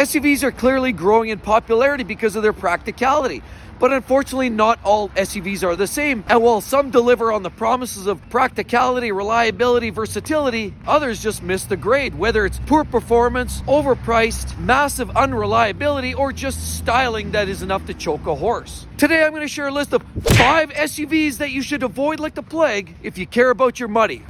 SUVs are clearly growing in popularity because of their practicality. But unfortunately, not all SUVs are the same. And while some deliver on the promises of practicality, reliability, versatility, others just miss the grade, whether it's poor performance, overpriced, massive unreliability, or just styling that is enough to choke a horse. Today, I'm going to share a list of 5 SUVs that you should avoid like the plague if you care about your money.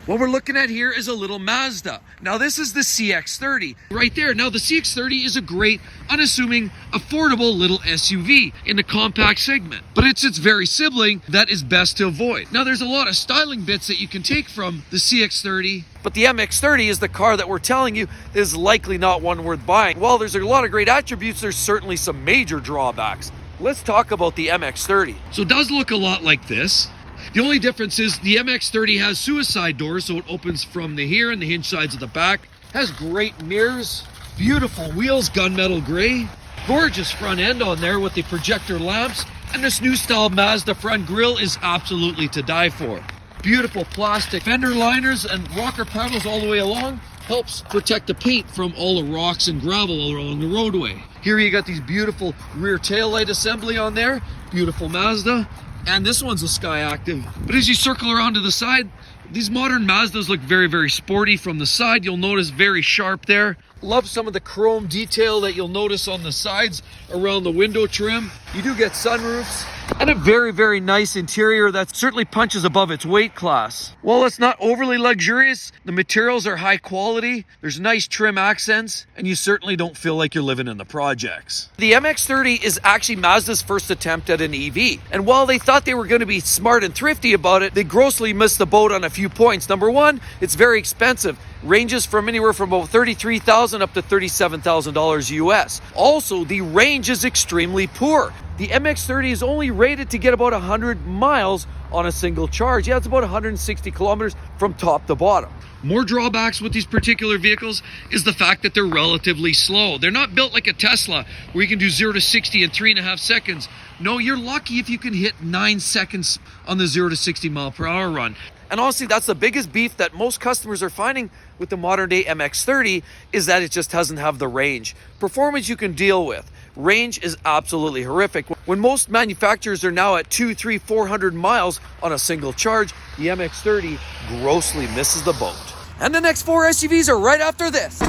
What we're looking at here is a little Mazda. Now this is the CX30 right there. Now the CX30 is a great, unassuming, affordable little SUV in the compact segment, but it's its very sibling that is best to avoid. Now there's a lot of styling bits that you can take from the CX30, but the MX30 is the car that we're telling you is likely not one worth buying. While there's a lot of great attributes, there's certainly some major drawbacks. Let's talk about the MX30. So it does look a lot like this. The only difference is the MX30 has suicide doors, so it opens from the here and the hinge sides of the back. Has great mirrors, beautiful wheels, gunmetal gray, gorgeous front end on there with the projector lamps, and this new style Mazda front grille is absolutely to die for. Beautiful plastic fender liners and rocker panels all the way along. Helps protect the paint from all the rocks and gravel along the roadway. Here you got these beautiful rear taillight assembly on there. Beautiful Mazda. And this one's a Sky Active. But as you circle around to the side, these modern Mazdas look very, very sporty from the side. You'll notice very sharp there. Love some of the chrome detail that you'll notice on the sides around the window trim. You do get sunroofs and a very, very nice interior that certainly punches above its weight class. While it's not overly luxurious, the materials are high quality, there's nice trim accents, and you certainly don't feel like you're living in the projects. The MX-30 is actually Mazda's first attempt at an EV, and while they thought they were going to be smart and thrifty about it, they grossly missed the boat on a few points. Number one, it's very expensive. Ranges from anywhere from about $33,000 up to $37,000 US. Also, the range is extremely poor. The MX-30 is only rated to get about 100 miles on a single charge. Yeah, it's about 160 kilometers from top to bottom. More drawbacks with these particular vehicles is the fact that they're relatively slow. They're not built like a Tesla where you can do 0 to 60 in 3.5 seconds. No, you're lucky if you can hit 9 seconds on the 0 to 60 mile per hour run. And honestly, that's the biggest beef that most customers are finding with the modern day MX-30 is that it just doesn't have the range. Performance you can deal with. Range is absolutely horrific. When most manufacturers are now at 200, 300, 400 miles on a single charge, the MX-30 grossly misses the boat. And the next 4 SUVs are right after this.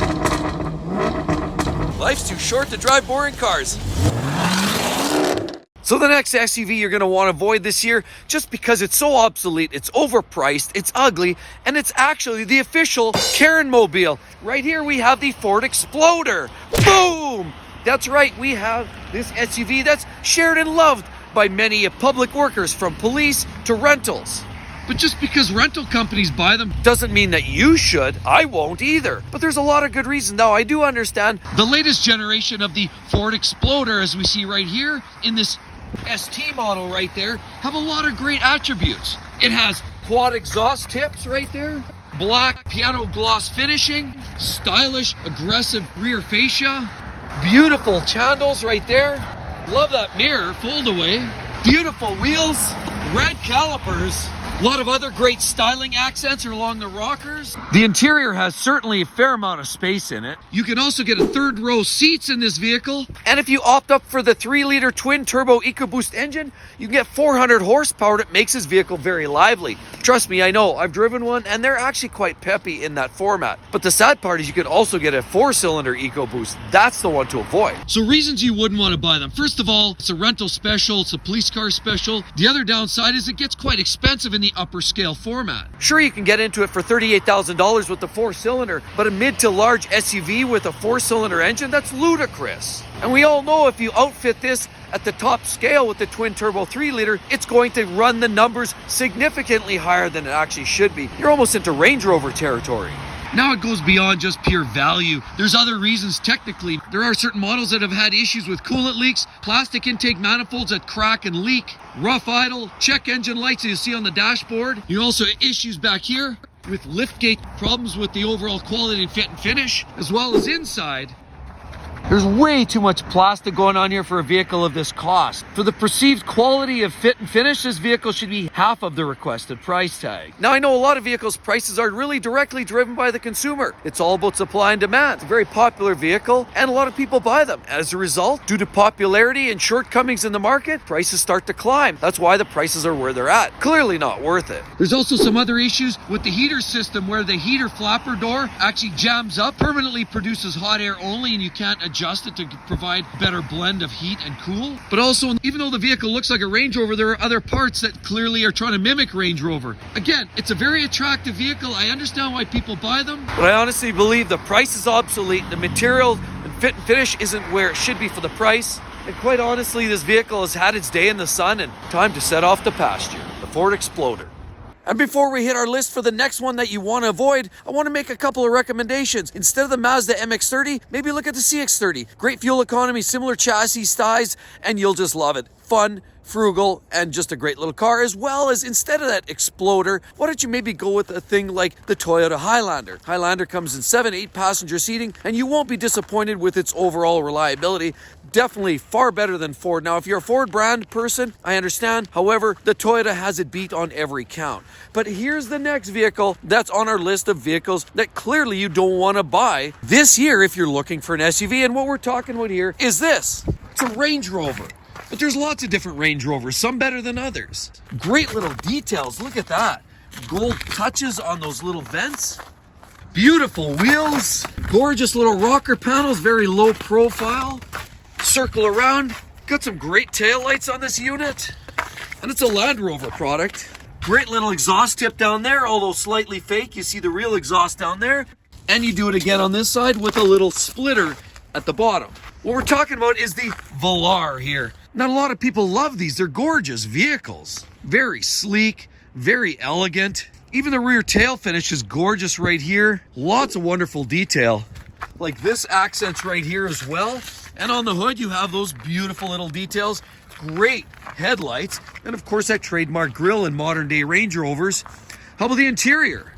Life's too short to drive boring cars. So the next SUV you're going to want to avoid this year, just because it's so obsolete, it's overpriced, it's ugly, and it's actually the official Karen-mobile. Right here we have the Ford Exploder. Boom! That's right, we have this SUV that's shared and loved by many public workers, from police to rentals. But just because rental companies buy them doesn't mean that you should. I won't either. But there's a lot of good reasons. Now, I do understand the latest generation of the Ford Exploder, as we see right here in this ST model right there, have a lot of great attributes. It has quad exhaust tips right there, black piano gloss finishing, stylish, aggressive rear fascia, beautiful chandels right there. Love that mirror, fold away. Beautiful wheels, red calipers. A lot of other great styling accents are along the rockers. The interior has certainly a fair amount of space in it. You can also get a 3rd row seats in this vehicle. And if you opt up for the 3-liter twin-turbo EcoBoost engine, you can get 400 horsepower that makes this vehicle very lively. Trust me, I know, I've driven one, and they're actually quite peppy in that format. But the sad part is you could also get a 4-cylinder EcoBoost. That's the one to avoid. So reasons you wouldn't want to buy them. First of all, it's a rental special, it's a police car special. The other downside is it gets quite expensive in the upper scale format. Sure, you can get into it for $38,000 with the 4-cylinder, but a mid to large SUV with a 4-cylinder engine, that's ludicrous. And we all know if you outfit this at the top scale with the twin turbo 3-liter, it's going to run the numbers significantly higher than it actually should be. You're almost into Range Rover territory. Now it goes beyond just pure value. There's other reasons technically. There are certain models that have had issues with coolant leaks, plastic intake manifolds that crack and leak, rough idle, check engine lights that you see on the dashboard. You also have issues back here with liftgate, problems with the overall quality and fit and finish, as well as inside. There's way too much plastic going on here for a vehicle of this cost. For the perceived quality of fit and finish, this vehicle should be half of the requested price tag. Now, I know a lot of vehicles' prices are really directly driven by the consumer. It's all about supply and demand. It's a very popular vehicle, and a lot of people buy them. As a result, due to popularity and shortcomings in the market, prices start to climb. That's why the prices are where they're at. Clearly not worth it. There's also some other issues with the heater system where the heater flapper door actually jams up, permanently produces hot air only, and you can't adjust it to provide better blend of heat and cool. But also, even though the vehicle looks like a Range Rover, there are other parts that clearly are trying to mimic Range Rover. Again, it's a very attractive vehicle. I understand why people buy them, but I honestly believe the price is obsolete. The material and fit and finish isn't where it should be for the price. And quite honestly, this vehicle has had its day in the sun and time to set off the pasture. The Ford Exploder. And before we hit our list for the next one that you want to avoid, I want to make a couple of recommendations. Instead of the Mazda MX-30, maybe look at the CX-30. Great fuel economy, similar chassis size, and you'll just love it. Fun, frugal, and just a great little car. As well as, instead of that Exploder, why don't you maybe go with a thing like the Toyota Highlander. Highlander comes in 7-8 passenger seating, and you won't be disappointed with its overall reliability. Definitely far better than Ford. Now, if you're a Ford brand person, I understand. However, the Toyota has it beat on every count. But here's the next vehicle that's on our list of vehicles that clearly you don't want to buy this year if you're looking for an SUV. And what we're talking about here is this. It's a Range Rover. But there's lots of different Range Rovers, some better than others. Great little details. Look at that. Gold touches on those little vents. Beautiful wheels. Gorgeous little rocker panels, very low profile. Circle around. Got some great taillights on this unit. And it's a Land Rover product. Great little exhaust tip down there, although slightly fake. You see the real exhaust down there. And you do it again on this side with a little splitter at the bottom. What we're talking about is the Velar here. Not a lot of people love these. They're gorgeous vehicles. Very sleek, very elegant. Even the rear tail finish is gorgeous right here. Lots of wonderful detail. Like this accents right here as well. And on the hood, you have those beautiful little details. Great headlights. And of course, that trademark grille in modern day Range Rovers. How about the interior?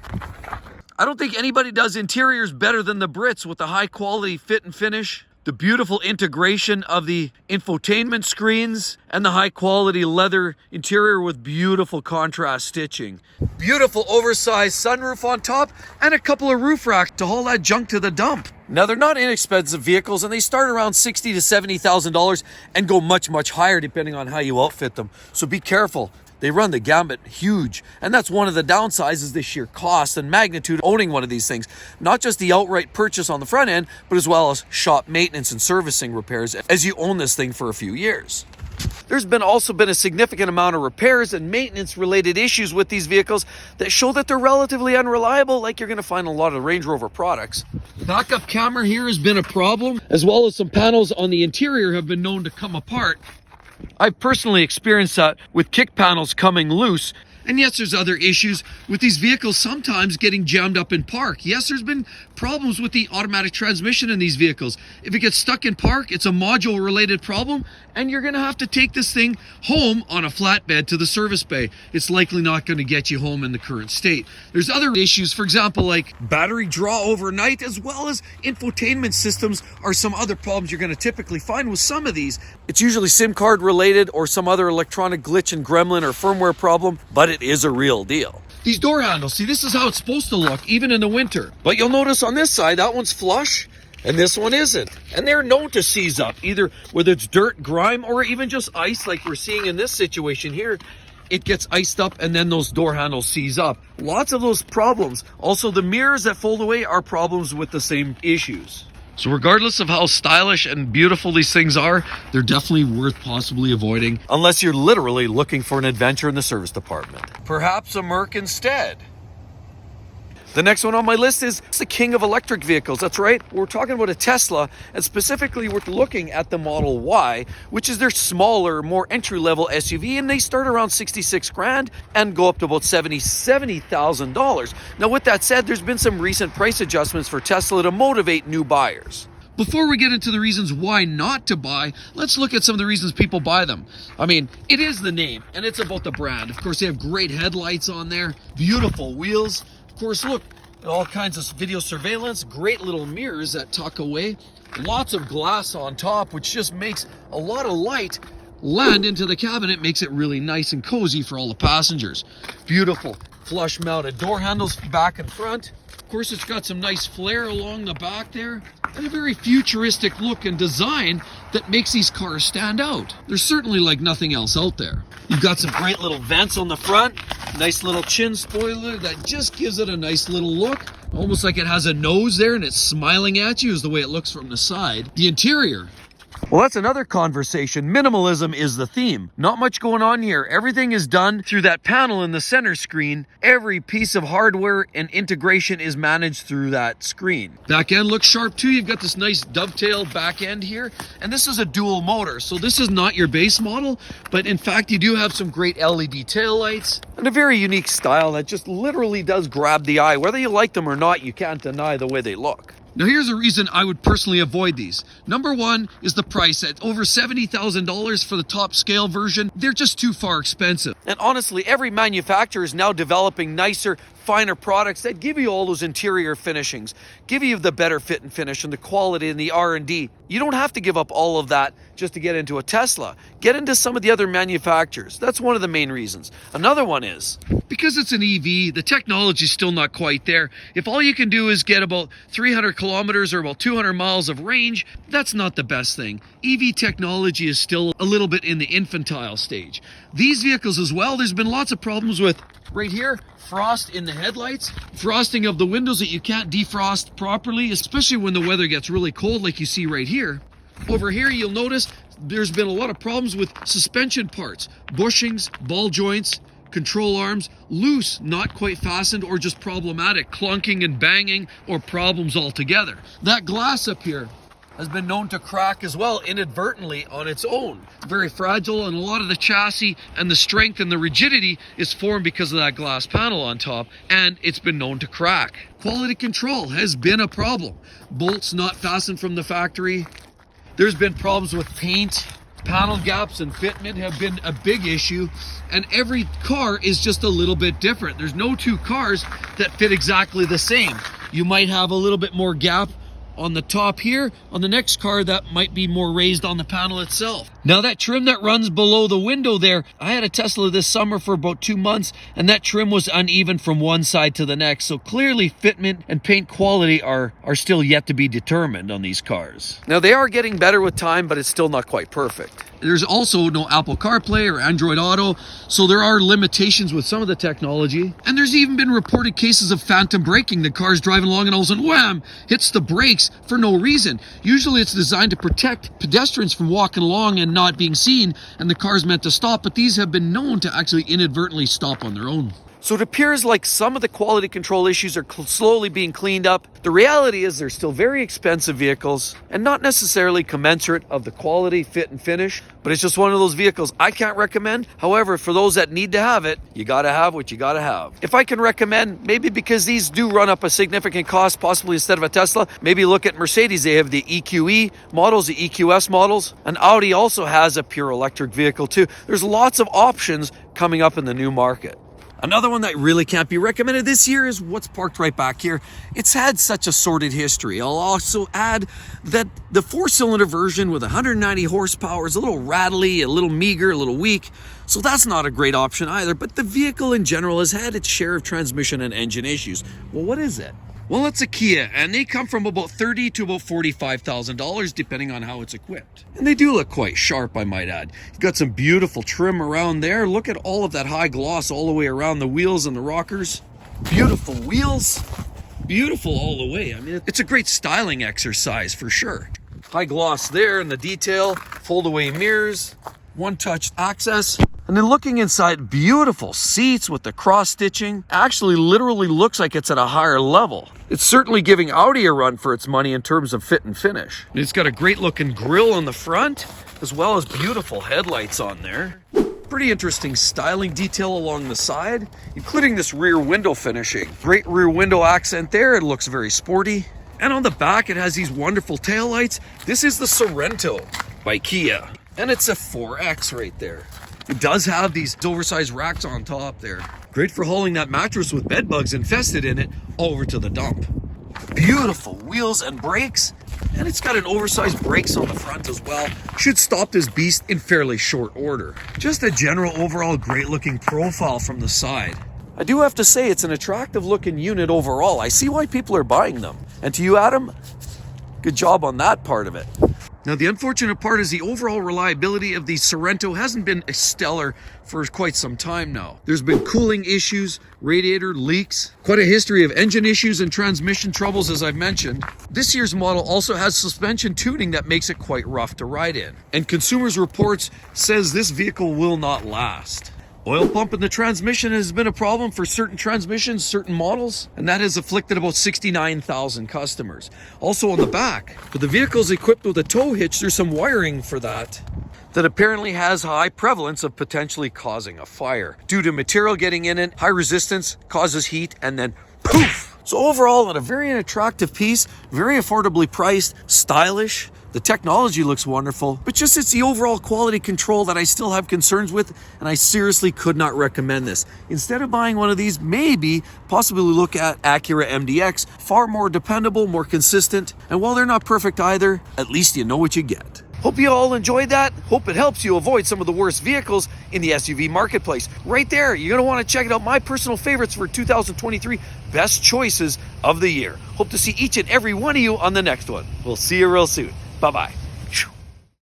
I don't think anybody does interiors better than the Brits with the high quality fit and finish, the beautiful integration of the infotainment screens, and the high quality leather interior with beautiful contrast stitching. Beautiful oversized sunroof on top and a couple of roof racks to haul that junk to the dump. Now, they're not inexpensive vehicles, and they start around $60,000 to $70,000 and go much, much higher depending on how you outfit them. So be careful. They run the gambit huge, and that's one of the downsides is the sheer cost and magnitude of owning one of these things. Not just the outright purchase on the front end, but as well as shop maintenance and servicing repairs as you own this thing for a few years. There's also been a significant amount of repairs and maintenance related issues with these vehicles that show that they're relatively unreliable, like you're going to find in a lot of Range Rover products. Backup camera here has been a problem, as well as some panels on the interior have been known to come apart. I've personally experienced that with kick panels coming loose. And yes, there's other issues with these vehicles sometimes getting jammed up in park. Yes, there's been problems with the automatic transmission in these vehicles. If it gets stuck in park, it's a module related problem, and you're going to have to take this thing home on a flatbed to the service bay. It's likely not going to get you home in the current state. There's other issues, for example, like battery draw overnight, as well as infotainment systems are some other problems you're going to typically find with some of these. It's usually SIM card related or some other electronic glitch and gremlin or firmware problem, but it is a real deal. These door handles, see, this is how it's supposed to look, even in the winter. But you'll notice on this side, that one's flush, and this one isn't. And they're known to seize up, either whether it's dirt, grime, or even just ice, like we're seeing in this situation here. It gets iced up, and then those door handles seize up. Lots of those problems. Also, the mirrors that fold away are problems with the same issues. So regardless of how stylish and beautiful these things are, they're definitely worth possibly avoiding, unless you're literally looking for an adventure in the service department. Perhaps a Merc instead. The next one on my list is the king of electric vehicles. That's right, we're talking about a Tesla, and specifically we're looking at the Model Y, which is their smaller, more entry-level SUV, and they start around 66 grand and go up to about $70,000. Now, with that said, there's been some recent price adjustments for Tesla to motivate new buyers. Before we get into the reasons why not to buy, let's look at some of the reasons people buy them. I mean, it is the name, and it's about the brand. Of course, they have great headlights on there, beautiful wheels. Of course, look, All kinds of video surveillance, great little mirrors that tuck away, lots of glass on top, which just makes a lot of light land into the cabin. It makes it really nice and cozy for all the passengers. Beautiful flush mounted door handles back and front. Of course, it's got some nice flare along the back there, and a very futuristic look and design that makes these cars stand out. There's certainly like nothing else out there. You've got some great little vents on the front, nice little chin spoiler that just gives it a nice little look, almost like it has a nose there and it's smiling at you is the way it looks from the side. The interior, well, that's another conversation. Minimalism is the theme. Not much going on here. Everything is done through that panel in the center screen. Every piece of hardware and integration is managed through that screen. Back end looks sharp too. You've got this nice dovetail back end here. And this is a dual motor. So this is not your base model, but in fact, you do have some great LED taillights and a very unique style that just literally does grab the eye. Whether you like them or not, you can't deny the way they look. Now here's a reason I would personally avoid these. Number one is the price. At over $70,000 for the top scale version, they're just too far expensive. And honestly, every manufacturer is now developing nicer, finer products that give you all those interior finishings, give you the better fit and finish and the quality and the R&D. You don't have to give up all of that just to get into a Tesla. Get into some of the other manufacturers. That's one of the main reasons. Another one is, because it's an EV, the technology is still not quite there. If all you can do is get about 300 kilometers or about 200 miles of range, that's not the best thing. EV technology is still a little bit in the infantile stage. These vehicles as well, there's been lots of problems with, right here, frost in the headlights, frosting of the windows that you can't defrost properly, especially when the weather gets really cold like you see right here. Over here, you'll notice there's been a lot of problems with suspension parts, bushings, ball joints, control arms, loose, not quite fastened, or just problematic, clunking and banging, or problems altogether. That glass up here has been known to crack as well inadvertently on its own. Very fragile, and a lot of the chassis and the strength and the rigidity is formed because of that glass panel on top, and it's been known to crack. Quality control has been a problem. Bolts not fastened from the factory. There's been problems with paint. Panel gaps and fitment have been a big issue, and every car is just a little bit different. There's no two cars that fit exactly the same. You might have a little bit more gap on the top here. On the next car, that might be more raised on the panel itself. Now that trim that runs below the window there, I had a Tesla this summer for about 2 months, and that trim was uneven from one side to the next. So clearly fitment and paint quality are still yet to be determined on these cars. Now they are getting better with time, but it's still not quite perfect. There's also no Apple CarPlay or Android Auto, so there are limitations with some of the technology. And there's even been reported cases of phantom braking. The car's driving along and all of a sudden, wham, hits the brakes for no reason. Usually it's designed to protect pedestrians from walking along and not being seen, and the car's meant to stop, but these have been known to actually inadvertently stop on their own. So it appears like some of the quality control issues are slowly being cleaned up. The reality is they're still very expensive vehicles and not necessarily commensurate of the quality, fit, and finish, but it's just one of those vehicles I can't recommend. However, for those that need to have it, you gotta have what you gotta have. If I can recommend, maybe because these do run up a significant cost, possibly instead of a Tesla, maybe look at Mercedes. They have the EQE models, the EQS models, and Audi also has a pure electric vehicle too. There's lots of options coming up in the new market. Another one that really can't be recommended this year is what's parked right back here. It's had such a sordid history. I'll also add that the 4-cylinder version with 190 horsepower is a little rattly, a little meager, a little weak. So that's not a great option either. But the vehicle in general has had its share of transmission and engine issues. Well, what is it? Well, it's a Kia, and they come from about $30,000 to about $45,000, depending on how it's equipped. And they do look quite sharp, I might add. You've got some beautiful trim around there. Look at all of that high gloss all the way around the wheels and the rockers. Beautiful wheels. Beautiful all the way. I mean, it's a great styling exercise for sure. High gloss there in the detail, fold-away mirrors, one-touch access. And then looking inside, beautiful seats with the cross stitching. Actually literally looks like it's at a higher level. It's certainly giving Audi a run for its money in terms of fit and finish. And it's got a great looking grille on the front, as well as beautiful headlights on there. Pretty interesting styling detail along the side, including this rear window finishing. Great rear window accent there. It looks very sporty. And on the back, it has these wonderful taillights. This is the Sorento by Kia, and it's a 4X right there. It does have these oversized racks on top there. Great for hauling that mattress with bed bugs infested in it over to the dump. Beautiful wheels and brakes, and it's got an oversized brakes on the front as well. Should stop this beast in fairly short order. Just a general overall great looking profile from the side. I do have to say it's an attractive looking unit overall. I see why people are buying them. And to you, Adam, good job on that part of it. Now, the unfortunate part is the overall reliability of the Sorento hasn't been stellar for quite some time now. There's been cooling issues, radiator leaks, quite a history of engine issues and transmission troubles, as I've mentioned. This year's model also has suspension tuning that makes it quite rough to ride in. And Consumers Reports says this vehicle will not last. Oil pump in the transmission has been a problem for certain transmissions, certain models, and that has afflicted about 69,000 customers. Also on the back, but the vehicle is equipped with a tow hitch. There's some wiring for that apparently has high prevalence of potentially causing a fire. Due to material getting in it, high resistance causes heat, and then poof! So overall, a very attractive piece, very affordably priced, stylish. The technology looks wonderful, but just it's the overall quality control that I still have concerns with, and I seriously could not recommend this. Instead of buying one of these, possibly look at Acura MDX, far more dependable, more consistent, and while they're not perfect either, at least you know what you get. Hope you all enjoyed that. Hope it helps you avoid some of the worst vehicles in the SUV marketplace. Right there, you're going to want to check out my personal favorites for 2023 best choices of the year. Hope to see each and every one of you on the next one. We'll see you real soon. Bye-bye.